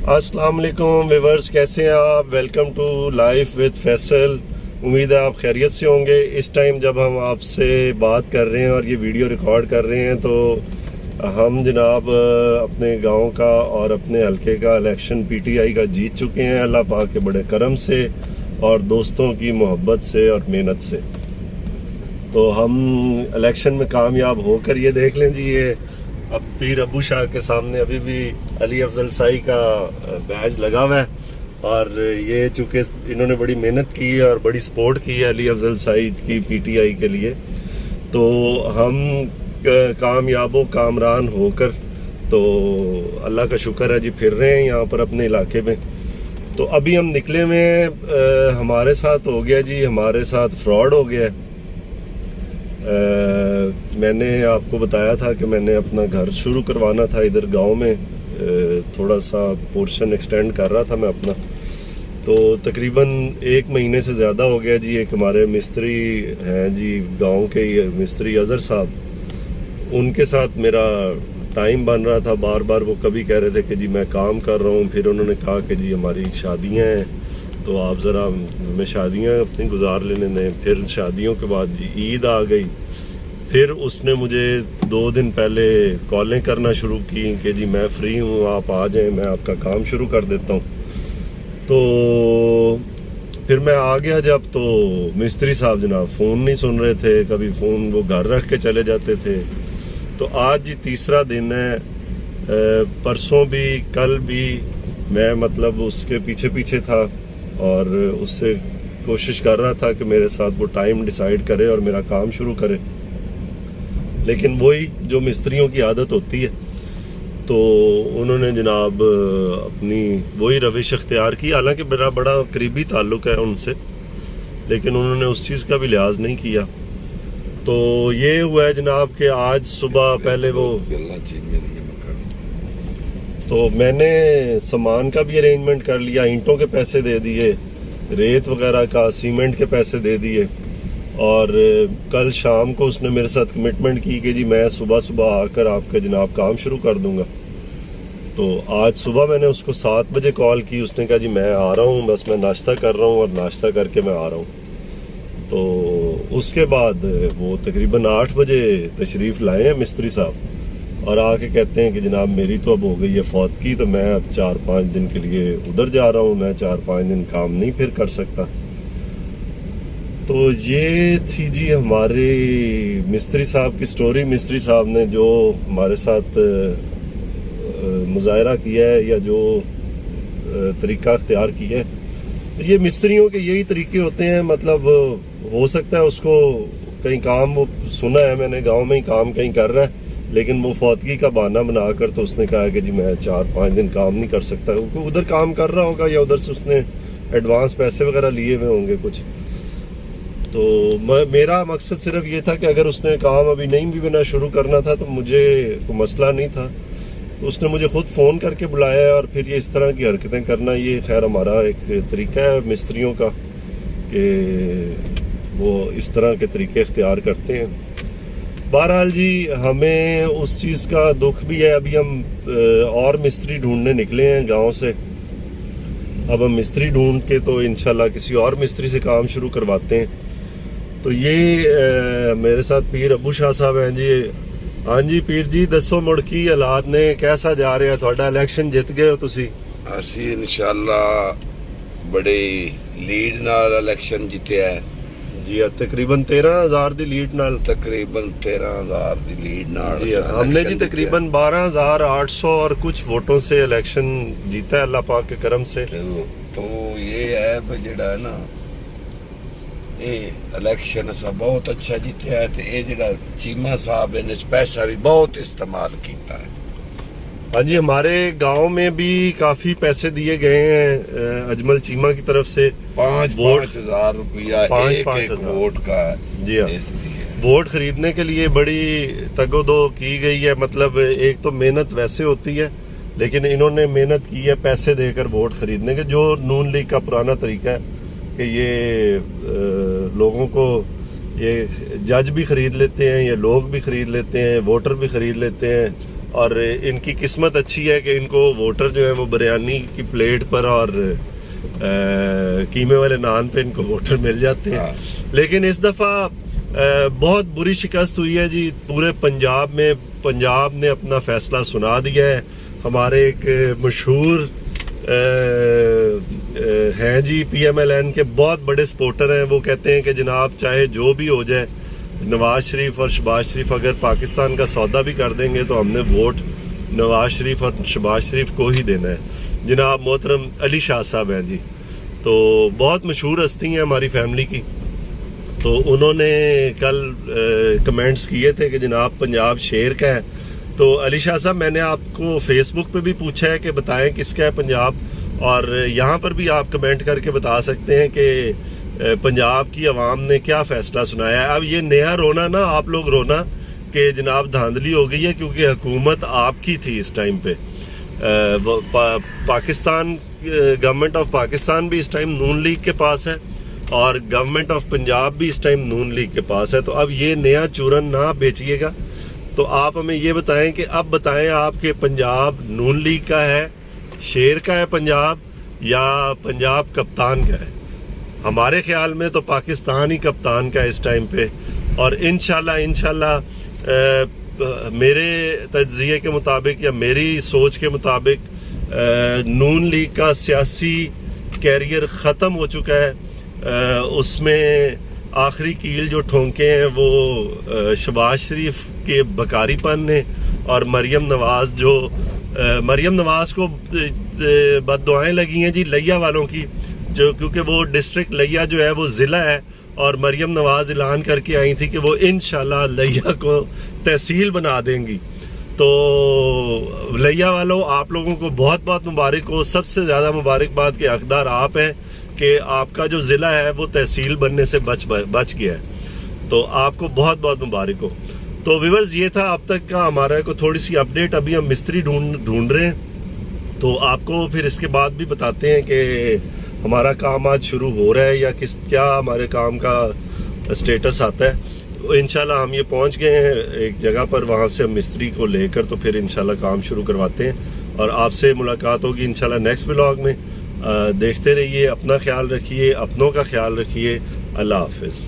السلام علیکم ویورز، کیسے ہیں آپ؟ Welcome to life with Faisal. امید ہے آپ خیریت سے ہوں گے۔ اس ٹائم جب ہم آپ سے بات کر رہے ہیں اور یہ ویڈیو ریکارڈ کر رہے ہیں تو ہم جناب اپنے گاؤں کا اور اپنے حلقے کا الیکشن پی ٹی آئی کا جیت چکے ہیں، اللہ پاک کے بڑے کرم سے اور دوستوں کی محبت سے اور محنت سے۔ تو ہم الیکشن میں کامیاب ہو کر یہ دیکھ لیں جی، یہ اب پیر ابو شاہ کے سامنے ابھی بھی علی افضل سائی کا بیج لگا ہوا ہے، اور یہ چونکہ انہوں نے بڑی محنت کی ہے اور بڑی سپورٹ کی ہے علی افضل سائی کی پی ٹی آئی کے لیے، تو ہم کامیاب و کامران ہو کر تو اللہ کا شکر ہے جی پھر رہے ہیں یہاں پر اپنے علاقے میں۔ تو ابھی ہم نکلے میں ہمارے ساتھ ہو گیا جی، ہمارے ساتھ فراڈ ہو گیا ہے۔ میں نے آپ کو بتایا تھا کہ میں نے اپنا گھر شروع کروانا تھا ادھر گاؤں میں، تھوڑا سا پورشن ایکسٹینڈ کر رہا تھا میں اپنا، تو تقریباً 1 مہینے سے زیادہ ہو گیا جی۔ ایک ہمارے مستری ہیں جی گاؤں کے مستری اظہر صاحب، ان کے ساتھ میرا ٹائم بن رہا تھا، بار بار وہ کبھی کہہ رہے تھے کہ جی میں کام کر رہا ہوں، پھر انہوں نے کہا کہ جی ہماری شادیاں ہیں تو آپ ذرا ہمیں شادیاں اپنی گزار لینے دیں۔ پھر شادیوں کے بعد جی عید آ گئی، پھر اس نے مجھے 2 دن پہلے کالیں کرنا شروع کی کہ جی میں فری ہوں، آپ آ جائیں، میں آپ کا کام شروع کر دیتا ہوں۔ تو پھر میں آ گیا جب، تو مستری صاحب جناب فون نہیں سن رہے تھے، کبھی فون وہ گھر رکھ کے چلے جاتے تھے۔ تو آج جی تیسرا دن ہے، پرسوں بھی کل بھی میں مطلب اس کے پیچھے پیچھے تھا اور اس سے کوشش کر رہا تھا کہ میرے ساتھ وہ ٹائم ڈیسائیڈ کرے اور میرا کام شروع کرے، لیکن وہی جو مستریوں کی عادت ہوتی ہے، تو انہوں نے جناب اپنی وہی روش اختیار کی۔ حالانکہ میرا بڑا قریبی تعلق ہے ان سے، لیکن انہوں نے اس چیز کا بھی لحاظ نہیں کیا۔ تو یہ ہوا ہے جناب کہ آج صبح پہلے وہ، تو میں نے سامان کا بھی ارینجمنٹ کر لیا، اینٹوں کے پیسے دے دیے، ریت وغیرہ کا، سیمنٹ کے پیسے دے دیے، اور کل شام کو اس نے میرے ساتھ کمٹمنٹ کی کہ جی میں صبح صبح آ کر آپ کا جناب کام شروع کر دوں گا۔ تو آج صبح میں نے اس کو 7 بجے کال کی، اس نے کہا جی میں آ رہا ہوں، بس میں ناشتہ کر رہا ہوں اور ناشتہ کر کے میں آ رہا ہوں۔ تو اس کے بعد وہ تقریباً 8 بجے تشریف لائے ہیں مستری صاحب، اور آ کے کہتے ہیں کہ جناب میری تو اب ہو گئی ہے فوتگی، تو میں اب 4-5 دن کے لیے ادھر جا رہا ہوں، میں 4-5 دن کام نہیں پھر کر سکتا۔ تو یہ تھی جی ہمارے مستری صاحب کی سٹوری۔ مستری صاحب نے جو ہمارے ساتھ مظاہرہ کیا ہے یا جو طریقہ اختیار کیا ہے، یہ مستریوں کے یہی طریقے ہوتے ہیں۔ مطلب ہو سکتا ہے اس کو کہیں کام وہ سنا ہے، میں نے گاؤں میں ہی کام کہیں کر رہا ہے، لیکن وہ فوتگی کا بہانہ بنا کر تو اس نے کہا کہ جی میں 4-5 دن کام نہیں کر سکتا۔ ادھر کام کر رہا ہوگا یا ادھر سے اس نے ایڈوانس پیسے وغیرہ لیے ہوئے ہوں گے کچھ۔ تو میرا مقصد صرف یہ تھا کہ اگر اس نے کام ابھی نہیں بھی بنا شروع کرنا تھا تو مجھے کوئی مسئلہ نہیں تھا، تو اس نے مجھے خود فون کر کے بلایا، اور پھر یہ اس طرح کی حرکتیں کرنا، یہ خیر ہمارا ایک طریقہ ہے مستریوں کا کہ وہ اس طرح کے طریقے اختیار کرتے ہیں۔ بہرحال جی ہمیں اس چیز کا دکھ بھی ہے، ابھی ہم اور مستری ڈھونڈنے نکلے ہیں گاؤں سے۔ اب ہم مستری ڈھونڈ کے تو انشاءاللہ کسی اور مستری سے کام شروع کرواتے ہیں۔ تو یہ میرے ساتھ پیر ابو شاہ صاحب ہیں جی۔ ہاں جی پیر جی دسو مڑ کی حالات نے کیسا جا رہا ہے تھوڑا؟ الیکشن جیت گئے ہو تسی؟ اسی انشاءاللہ بڑی لیڈ نال الیکشن جیتیا ہے جی، تقریباً 13,000 دی لیڈ نال، تقریباً 13,000 دی لیڈ نال جی ہم نے جی تقریباً 12,800 اور کچھ ووٹوں سے الیکشن جیتا ہے اللہ پاک کے کرم سے۔ تو یہ ہے جڑا ہے نا، یہ الیکشن اسا بہت اچھا جیتیا ہے، یہ جڑا چیمہ صاحب نے اس پیسہ بھی بہت استعمال کیتا ہے۔ ہاں جی ہمارے گاؤں میں بھی کافی پیسے دیے گئے ہیں اجمل چیمہ کی طرف سے، 5,000 روپیہ ایک ووٹ کا جی ہاں، ووٹ خریدنے کے لیے بڑی تگ و دو کی گئی ہے۔ مطلب ایک تو محنت ویسے ہوتی ہے، لیکن انہوں نے محنت کی ہے پیسے دے کر ووٹ خریدنے کے، جو نون لیگ کا پرانا طریقہ ہے کہ یہ لوگوں کو یہ جج بھی خرید لیتے ہیں، یہ لوگ بھی خرید لیتے ہیں، ووٹر بھی خرید لیتے ہیں، اور ان کی قسمت اچھی ہے کہ ان کو ووٹر جو ہیں وہ بریانی کی پلیٹ پر اور قیمے والے نان پہ ان کو ووٹر مل جاتے ہیں. لیکن اس دفعہ بہت بری شکست ہوئی ہے جی پورے پنجاب میں. پنجاب نے اپنا فیصلہ سنا دیا ہے. ہمارے ایک مشہور ہیں جی PMLN کے بہت بڑے سپورٹر ہیں, وہ کہتے ہیں کہ جناب چاہے جو بھی ہو جائے, نواز شریف اور شہباز شریف اگر پاکستان کا سودا بھی کر دیں گے تو ہم نے ووٹ نواز شریف اور شہباز شریف کو ہی دینا ہے. جناب محترم علی شاہ صاحب ہیں جی, تو بہت مشہور ہستی ہیں ہماری فیملی کی. تو انہوں نے کل کمنٹس کیے تھے کہ جناب پنجاب شیر کا ہے. تو علی شاہ صاحب میں نے آپ کو فیس بک پہ بھی پوچھا ہے کہ بتائیں کس کا ہے پنجاب, اور یہاں پر بھی آپ کمنٹ کر کے بتا سکتے ہیں کہ پنجاب کی عوام نے کیا فیصلہ سنایا ہے. اب یہ نیا رونا نا آپ لوگ رونا کہ جناب دھاندلی ہو گئی ہے, کیونکہ حکومت آپ کی تھی اس ٹائم پہ. پاکستان گورنمنٹ آف پاکستان بھی اس ٹائم نون لیگ کے پاس ہے اور گورنمنٹ آف پنجاب بھی اس ٹائم نون لیگ کے پاس ہے. تو اب یہ نیا چورن نہ بیچیے گا. تو آپ ہمیں یہ بتائیں کہ اب بتائیں آپ کے پنجاب نون لیگ کا ہے, شیر کا ہے پنجاب, یا پنجاب کپتان کا ہے. ہمارے خیال میں تو پاکستان ہی کپتان کا ہے اس ٹائم پہ. اور انشاءاللہ میرے تجزیے کے مطابق یا میری سوچ کے مطابق نون لیگ کا سیاسی کیریئر ختم ہو چکا ہے. اس میں آخری کیل جو ٹھونکے ہیں وہ شہباز شریف کے بکاری پن نے, اور مریم نواز کو بد دعائیں لگی ہیں جی لیا والوں کی, جو کیونکہ وہ ڈسٹرکٹ لیا جو ہے وہ ضلع ہے, اور مریم نواز اعلان کر کے آئی تھی کہ وہ انشاءاللہ لیا کو تحصیل بنا دیں گی. تو لیا والوں آپ لوگوں کو بہت بہت مبارک ہو. سب سے زیادہ مبارکباد کے حقدار آپ ہیں کہ آپ کا جو ضلع ہے وہ تحصیل بننے سے بچ گیا ہے. تو آپ کو بہت بہت مبارک ہو. تو ویورز یہ تھا اب تک کا ہمارا کو تھوڑی سی اپڈیٹ. ابھی ہم مستری ڈھونڈ رہے ہیں, تو آپ کو پھر اس کے بعد بھی بتاتے ہیں کہ ہمارا کام آج شروع ہو رہا ہے یا کیا ہمارے کام کا سٹیٹس آتا ہے. انشاءاللہ ہم یہ پہنچ گئے ہیں ایک جگہ پر, وہاں سے ہم مستری کو لے کر تو پھر انشاءاللہ کام شروع کرواتے ہیں. اور آپ سے ملاقات ہوگی انشاءاللہ نیکسٹ ولاگ میں. دیکھتے رہیے, اپنا خیال رکھیے, اپنوں کا خیال رکھیے. اللہ حافظ.